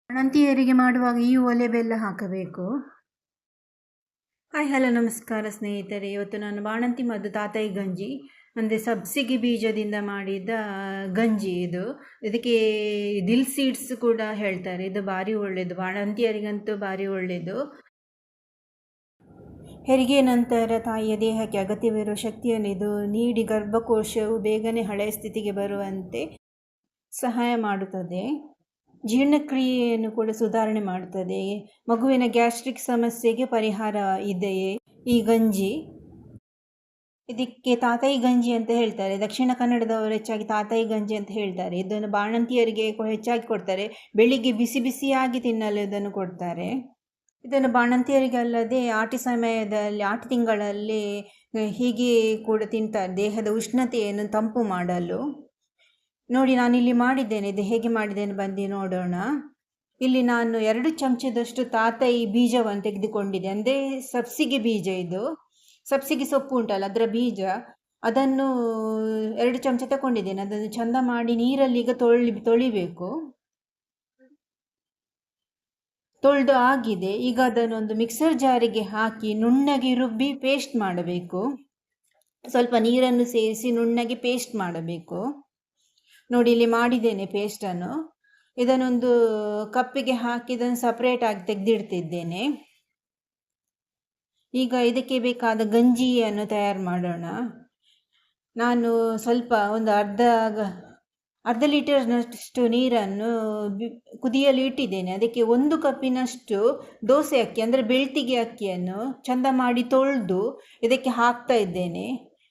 ಬಾಣಂತಿಯರಿಗೆ ಮಾಡುವಾಗ ಈ ಒಲೆ ಬೆಲ್ಲ ಹಾಕಬೇಕು. ಹಾಯ್ ಹಲೋ ನಮಸ್ಕಾರ ಸ್ನೇಹಿತರೆ. ಇವತ್ತು ನಾನು ಬಾಣಂತಿ ಮದ್ದು ತಾತಾಯಿ ಗಂಜಿ ಅಂದರೆ ಸಬ್ಸಿಗೆ ಬೀಜದಿಂದ ಮಾಡಿದ ಗಂಜಿ ಇದು. ಇದಕ್ಕೆ ದಿಲ್ ಸೀಡ್ಸ್ ಕೂಡ ಹೇಳ್ತಾರೆ. ಇದು ಭಾರಿ ಒಳ್ಳೆಯದು, ಬಾಣಂತಿಯರಿಗಂತೂ ಭಾರಿ ಒಳ್ಳೆಯದು. ಹೆರಿಗೆ ನಂತರ ತಾಯಿಯ ದೇಹಕ್ಕೆ ಅಗತ್ಯವಿರುವ ಶಕ್ತಿಯನ್ನು ಇದು ನೀಡಿ ಗರ್ಭಕೋಶವು ಬೇಗನೆ ಹಳೆಯ ಸ್ಥಿತಿಗೆ ಬರುವಂತೆ ಸಹಾಯ ಮಾಡುತ್ತದೆ. ಜೀರ್ಣಕ್ರಿಯೆಯನ್ನು ಕೂಡ ಸುಧಾರಣೆ ಮಾಡುತ್ತದೆ. ಮಗುವಿನ ಗ್ಯಾಸ್ಟ್ರಿಕ್ ಸಮಸ್ಯೆಗೆ ಪರಿಹಾರ ಇದೆಯೇ ಈ ಗಂಜಿ. ಇದಕ್ಕೆ ತಾತಾಯಿ ಗಂಜಿ ಅಂತ ಹೇಳ್ತಾರೆ. ದಕ್ಷಿಣ ಕನ್ನಡದವರು ಹೆಚ್ಚಾಗಿ ತಾತಾಯಿ ಗಂಜಿ ಅಂತ ಹೇಳ್ತಾರೆ. ಇದನ್ನು ಬಾಣಂತಿಯರಿಗೆ ಹೆಚ್ಚಾಗಿ ಕೊಡ್ತಾರೆ. ಬೆಳಿಗ್ಗೆ ಬಿಸಿ ಬಿಸಿಯಾಗಿ ತಿನ್ನಲು ಇದನ್ನು ಕೊಡ್ತಾರೆ. ಇದನ್ನು ಬಾಣಂತಿಯರಿಗೆ ಅಲ್ಲದೆ ಆಟಿ ಸಮಯದಲ್ಲಿ, ಆಟಿ ತಿಂಗಳಲ್ಲಿ ಹೀಗೆ ಕೂಡ ತಿಂತಾರೆ, ದೇಹದ ಉಷ್ಣತೆಯನ್ನು ತಂಪು ಮಾಡಲು. ನೋಡಿ, ನಾನಿಲ್ಲಿ ಮಾಡಿದ್ದೇನೆ. ಇದು ಹೇಗೆ ಮಾಡಿದ್ದೇನೆ ಬಂದು ನೋಡೋಣ. ಇಲ್ಲಿ ನಾನು 2 ಚಮಚದಷ್ಟು ತಾತಾಯಿ ಬೀಜವನ್ನು ತೆಗೆದುಕೊಂಡಿದ್ದೆ. ಅಂದರೆ ಸಬ್ಸಿಗೆ ಬೀಜ ಇದು. ಸಬ್ಸಿಗೆ ಸೊಪ್ಪು ಉಂಟಲ್ಲ, ಅದರ ಬೀಜ. ಅದನ್ನು 2 ಚಮಚ ತಗೊಂಡಿದ್ದೇನೆ. ಅದನ್ನು ಚಂದ ಮಾಡಿ ನೀರಲ್ಲಿ ಈಗ ತೊಳಿಬೇಕು. ತೊಳೆದು ಆಗಿದೆ. ಈಗ ಅದನ್ನೊಂದು ಮಿಕ್ಸರ್ ಜಾರಿಗೆ ಹಾಕಿ ನುಣ್ಣಗೆ ರುಬ್ಬಿ ಪೇಸ್ಟ್ ಮಾಡಬೇಕು. ಸ್ವಲ್ಪ ನೀರನ್ನು ಸೇರಿಸಿ ನುಣ್ಣಗೆ ಪೇಸ್ಟ್ ಮಾಡಬೇಕು. ನೋಡಿ, ಇಲ್ಲಿ ಮಾಡಿದ್ದೇನೆ ಪೇಸ್ಟನ್ನು. ಇದನ್ನೊಂದು ಕಪ್ಪಿಗೆ ಹಾಕಿ ಇದನ್ನು ಸಪ್ರೇಟಾಗಿ ತೆಗೆದಿಡ್ತಿದ್ದೇನೆ. ಈಗ ಇದಕ್ಕೆ ಬೇಕಾದ ಗಂಜಿಯನ್ನು ತಯಾರು ಮಾಡೋಣ. ನಾನು ಸ್ವಲ್ಪ ಒಂದು ಅರ್ಧ ಲೀಟರ್ನಷ್ಟು ನೀರನ್ನು ಕುದಿಯಲು ಇಟ್ಟಿದ್ದೇನೆ. ಅದಕ್ಕೆ 1 ಕಪ್ಪಿನಷ್ಟು ದೋಸೆ ಅಕ್ಕಿ ಅಂದರೆ ಬೆಳ್ತಿಗೆ ಅಕ್ಕಿಯನ್ನು ಚಂದ ಮಾಡಿ ತೊಳೆದು ಇದಕ್ಕೆ ಹಾಕ್ತಾ ಇದ್ದೇನೆ.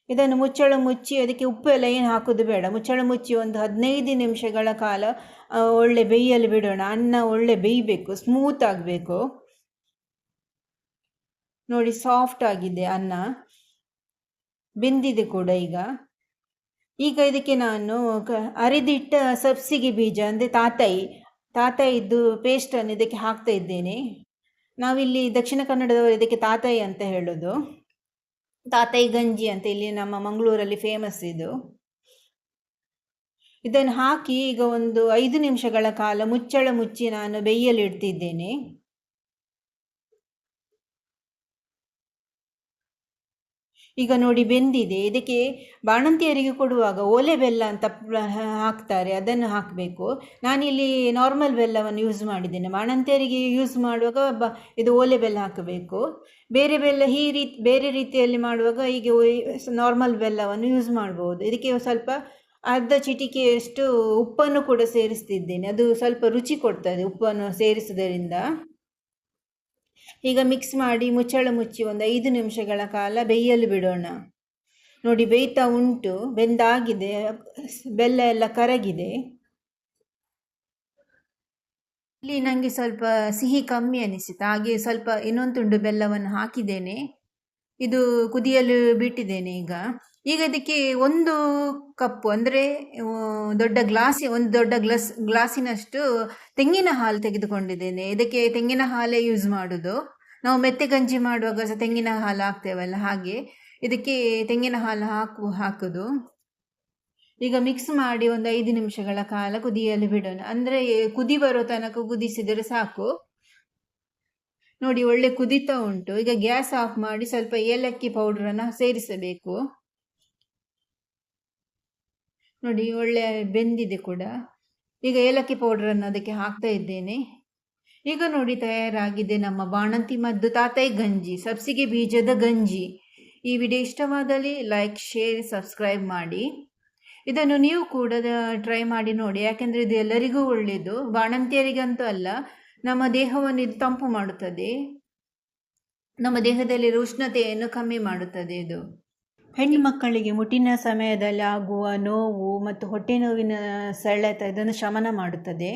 ಇದನ್ನು ಮುಚ್ಚಳ ಮುಚ್ಚಿ, ಅದಕ್ಕೆ ಉಪ್ಪು ಎಲ್ಲ ಏನು ಹಾಕೋದು ಬೇಡ, ಮುಚ್ಚಳ ಮುಚ್ಚಿ ಒಂದು 15 ನಿಮಿಷಗಳ ಕಾಲ ಒಳ್ಳೆ ಬೇಯಲು ಬಿಡೋಣ. ಅನ್ನ ಒಳ್ಳೆ ಬೇಯಬೇಕು, ಸ್ಮೂತ್ ಆಗಬೇಕು. ನೋಡಿ, ಸಾಫ್ಟ್ ಆಗಿದೆ ಅನ್ನ, ಬೆಂದಿದೆ ಕೂಡ. ಈಗ ಇದಕ್ಕೆ ನಾನು ಅರೆದಿಟ್ಟ ಸಬ್ಸಿಗೆ ಬೀಜ ಅಂದರೆ ತಾತಾಯಿದ್ದು ಪೇಸ್ಟನ್ನು ಇದಕ್ಕೆ ಹಾಕ್ತಾ ಇದ್ದೇನೆ. ನಾವಿಲ್ಲಿ ದಕ್ಷಿಣ ಕನ್ನಡದವರು ಇದಕ್ಕೆ ತಾತಾಯಿ ಅಂತ ಹೇಳೋದು. ತಾತಾಯಿ ಗಂಜಿ ಅಂತ ಇಲ್ಲಿ ನಮ್ಮ ಮಂಗಳೂರಲ್ಲಿ ಫೇಮಸ್ ಇದು. ಇದನ್ನು ಹಾಕಿ ಈಗ ಒಂದು 5 ನಿಮಿಷಗಳ ಕಾಲ ಮುಚ್ಚಳ ಮುಚ್ಚಿ ನಾನು ಬೇಯಲು ಇಡ್ತಿದ್ದೇನೆ. ಈಗ ನೋಡಿ, ಬೆಂದಿದೆ. ಇದಕ್ಕೆ ಬಾಣಂತಿಯರಿಗೆ ಕೊಡುವಾಗ ಓಲೆ ಬೆಲ್ಲ ಅಂತ ಹಾಕ್ತಾರೆ, ಅದನ್ನು ಹಾಕಬೇಕು. ನಾನಿಲ್ಲಿ ನಾರ್ಮಲ್ ಬೆಲ್ಲವನ್ನು ಯೂಸ್ ಮಾಡಿದ್ದೇನೆ. ಬಾಣಂತಿಯರಿಗೆ ಯೂಸ್ ಮಾಡುವಾಗ ಇದು ಓಲೆ ಬೆಲ್ಲ ಹಾಕಬೇಕು. ಬೇರೆ ಬೆಲ್ಲ ಬೇರೆ ರೀತಿಯಲ್ಲಿ ಮಾಡುವಾಗ ಹೀಗೆ ನಾರ್ಮಲ್ ಬೆಲ್ಲವನ್ನು ಯೂಸ್ ಮಾಡ್ಬೋದು. ಇದಕ್ಕೆ ಸ್ವಲ್ಪ ಅರ್ಧ ಚಿಟಿಕೆಯಷ್ಟು ಉಪ್ಪನ್ನು ಕೂಡ ಸೇರಿಸ್ತಿದ್ದೇನೆ. ಅದು ಸ್ವಲ್ಪ ರುಚಿ ಕೊಡ್ತದೆ ಉಪ್ಪನ್ನು ಸೇರಿಸುವುದರಿಂದ. ಈಗ ಮಿಕ್ಸ್ ಮಾಡಿ ಮುಚ್ಚಳ ಮುಚ್ಚಿ ಒಂದು 5 ನಿಮಿಷಗಳ ಕಾಲ ಬೇಯಲು ಬಿಡೋಣ. ನೋಡಿ, ಬೇಯ್ತಾ ಉಂಟು, ಬೆಂದಾಗಿದೆ, ಬೆಲ್ಲ ಎಲ್ಲ ಕರಗಿದೆ. ಇಲ್ಲಿ ನನಗೆ ಸ್ವಲ್ಪ ಸಿಹಿ ಕಮ್ಮಿ ಅನಿಸಿತು, ಹಾಗೆ ಸ್ವಲ್ಪ ಇನ್ನೊಂದು ತುಂಡು ಬೆಲ್ಲವನ್ನು ಹಾಕಿದ್ದೇನೆ. ಇದು ಕುದಿಯಲು ಬಿಟ್ಟಿದ್ದೇನೆ. ಈಗ ಇದಕ್ಕೆ 1 ಕಪ್ಪು ಅಂದರೆ ಒಂದು ದೊಡ್ಡ ಗ್ಲಾಸಿನಷ್ಟು ತೆಂಗಿನ ಹಾಲು ತೆಗೆದುಕೊಂಡಿದ್ದೇನೆ. ಇದಕ್ಕೆ ತೆಂಗಿನ ಹಾಲೇ ಯೂಸ್ ಮಾಡೋದು. ನಾವು ಮೆತ್ತೆ ಗಂಜಿ ಮಾಡುವಾಗ ಸಹ ತೆಂಗಿನ ಹಾಲು ಹಾಕ್ತೇವಲ್ಲ, ಹಾಗೆ ಇದಕ್ಕೆ ತೆಂಗಿನ ಹಾಲು ಹಾಕೋದು. ಈಗ ಮಿಕ್ಸ್ ಮಾಡಿ ಒಂದು 5 ನಿಮಿಷಗಳ ಕಾಲ ಕುದಿಯಲು ಬಿಡೋಣ. ಅಂದರೆ ಕುದಿ ಬರೋ ತನಕ ಕುದಿಸಿದರೆ ಸಾಕು. ನೋಡಿ, ಒಳ್ಳೆ ಕುದೀತಾ ಉಂಟು. ಈಗ ಗ್ಯಾಸ್ ಆಫ್ ಮಾಡಿ ಸ್ವಲ್ಪ ಏಲಕ್ಕಿ ಪೌಡ್ರನ್ನು ಸೇರಿಸಬೇಕು. ನೋಡಿ, ಒಳ್ಳೆ ಬೆಂದಿದೆ ಕೂಡ. ಈಗ ಏಲಕ್ಕಿ ಪೌಡ್ರನ್ನು ಅದಕ್ಕೆ ಹಾಕ್ತಾ ಇದ್ದೇನೆ. ಈಗ ನೋಡಿ, ತಯಾರಾಗಿದೆ ನಮ್ಮ ಬಾಣಂತಿ ಮದ್ದು ತಾತಾಯಿ ಗಂಜಿ, ಸಬ್ಸಿಗೆ ಬೀಜದ ಗಂಜಿ. ಈ ವಿಡಿಯೋ ಇಷ್ಟವಾದಲ್ಲಿ ಲೈಕ್, ಶೇರ್, ಸಬ್ಸ್ಕ್ರೈಬ್ ಮಾಡಿ. ಇದನ್ನು ನೀವು ಕೂಡ ಟ್ರೈ ಮಾಡಿ ನೋಡಿ, ಯಾಕೆಂದರೆ ಇದು ಎಲ್ಲರಿಗೂ ಒಳ್ಳೆಯದು. ಬಾಣಂತಿಯರಿಗಂತೂ ಅಲ್ಲ, ನಮ್ಮ ದೇಹವನ್ನು ಇದು ತಂಪು ಮಾಡುತ್ತದೆ. ನಮ್ಮ ದೇಹದಲ್ಲಿರುವ ಉಷ್ಣತೆಯನ್ನು ಕಮ್ಮಿ ಮಾಡುತ್ತದೆ ಇದು. ಹೆಣ್ಣು ಮಕ್ಕಳಿಗೆ ಮುಟ್ಟಿನ ಸಮಯದಲ್ಲಿ ಆಗುವ ನೋವು ಮತ್ತು ಹೊಟ್ಟೆ ನೋವಿನ ಸೆಳೆತ ಇದನ್ನು ಶಮನ ಮಾಡುತ್ತದೆ.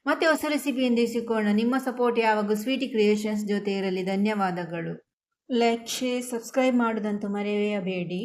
ಮತ್ತೆ ಹೊಸ ರೆಸಿಪಿಯಿಂದ ಸಿಕ್ಕೋಣ. ನಿಮ್ಮ ಸಪೋರ್ಟ್ ಯಾವಾಗ ಸ್ವೀಟಿ ಕ್ರಿಯೇಷನ್ಸ್ ಜೊತೆ ಇರಲಿ. ಧನ್ಯವಾದಗಳು. ಲೈಕ್, ಶೇರ್, ಸಬ್ಸ್ಕ್ರೈಬ್ ಮಾಡೋದಂತೂ ಮರೆಯಬೇಡಿ.